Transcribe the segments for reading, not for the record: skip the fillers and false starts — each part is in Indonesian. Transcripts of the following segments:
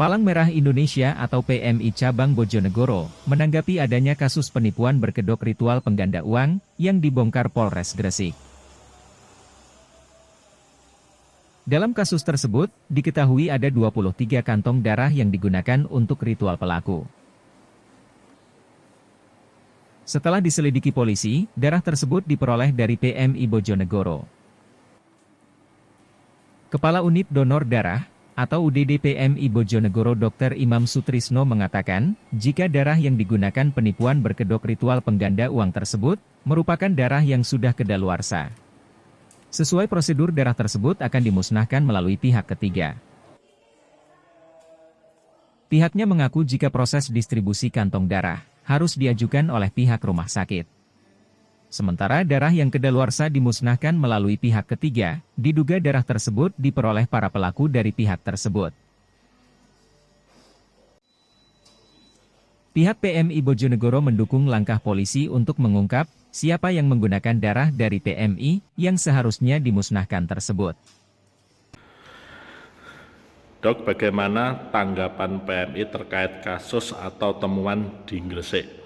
Palang Merah Indonesia atau PMI Cabang Bojonegoro menanggapi adanya kasus penipuan berkedok ritual pengganda uang yang dibongkar Polres Gresik. Dalam kasus tersebut, diketahui ada 23 kantong darah yang digunakan untuk ritual pelaku. Setelah diselidiki polisi, darah tersebut diperoleh dari PMI Bojonegoro. Kepala Unit Donor Darah atau UDD PMI Bojonegoro Dr. Imam Sutrisno mengatakan, jika darah yang digunakan penipuan berkedok ritual pengganda uang tersebut, merupakan darah yang sudah kedaluarsa. Sesuai prosedur, darah tersebut akan dimusnahkan melalui pihak ketiga. Pihaknya mengaku jika proses distribusi kantong darah harus diajukan oleh pihak rumah sakit. Sementara darah yang kedaluarsa dimusnahkan melalui pihak ketiga, diduga darah tersebut diperoleh para pelaku dari pihak tersebut. Pihak PMI Bojonegoro mendukung langkah polisi untuk mengungkap siapa yang menggunakan darah dari PMI yang seharusnya dimusnahkan tersebut. Dok, bagaimana tanggapan PMI terkait kasus atau temuan di Gresik?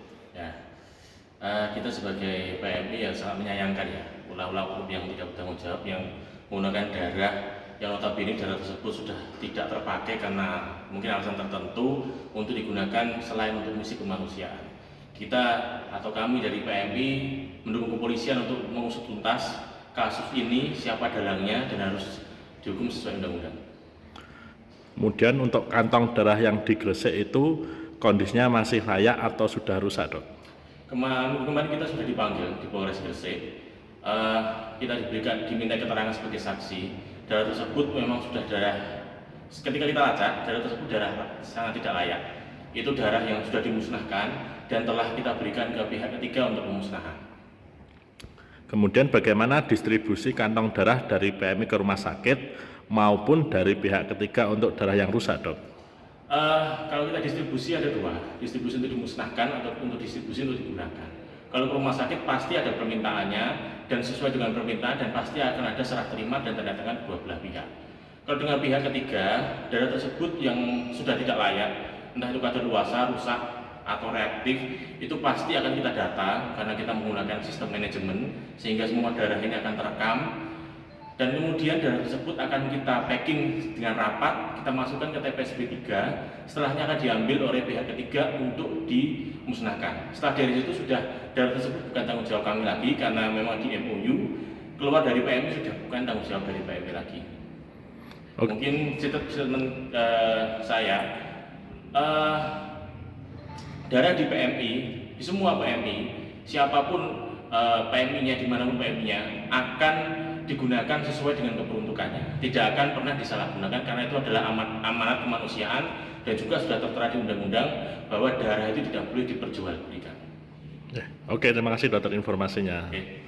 Kita sebagai PMI yang sangat menyayangkan ya ulah-ulah oknum yang tidak bertanggung jawab yang menggunakan darah yang notabene darah tersebut sudah tidak terpakai karena mungkin alasan tertentu untuk digunakan selain untuk misi kemanusiaan. Kita atau kami dari PMI mendukung kepolisian untuk mengusut tuntas kasus ini, siapa dalangnya dan harus dihukum sesuai undang-undang. Kemudian untuk kantong darah yang di Gresik itu kondisinya masih layak atau sudah rusak, Dok? Kemarin kita sudah dipanggil di Polres Gresik, kita diminta keterangan sebagai saksi. Darah tersebut memang sudah darah, ketika kita lacak, darah tersebut darah sangat tidak layak. Itu darah yang sudah dimusnahkan dan telah kita berikan ke pihak ketiga untuk pemusnahan. Kemudian bagaimana distribusi kantong darah dari PMI ke rumah sakit maupun dari pihak ketiga untuk darah yang rusak, Dok? Kalau kita distribusi ada dua, distribusi untuk dimusnahkan atau untuk distribusi untuk digunakan. Kalau ke rumah sakit pasti ada permintaannya dan sesuai dengan permintaan dan pasti akan ada serah terima dan tanda tangan kedua belah pihak. Kalau dengan pihak ketiga, darah tersebut yang sudah tidak layak, entah itu kadaluarsa, rusak atau reaktif, itu pasti akan kita data karena kita menggunakan sistem manajemen sehingga semua darah ini akan terekam. Dan kemudian darah tersebut akan kita packing dengan rapat, kita masukkan ke TPS B3, setelahnya akan diambil oleh pihak ketiga untuk dimusnahkan. Setelah dari situ sudah darah tersebut bukan tanggung jawab kami lagi, karena memang di MOU, keluar dari PMI sudah bukan tanggung jawab dari PMI lagi. Okay. Mungkin statement saya, darah di PMI, di semua PMI, siapapun PMI-nya, dimanapun PMI-nya, akan digunakan sesuai dengan keperuntukannya, tidak akan pernah disalahgunakan karena itu adalah amanat kemanusiaan dan juga sudah tertera di undang-undang bahwa darah itu tidak boleh diperjualbelikan. Oke, terima kasih dokter informasinya. Oke.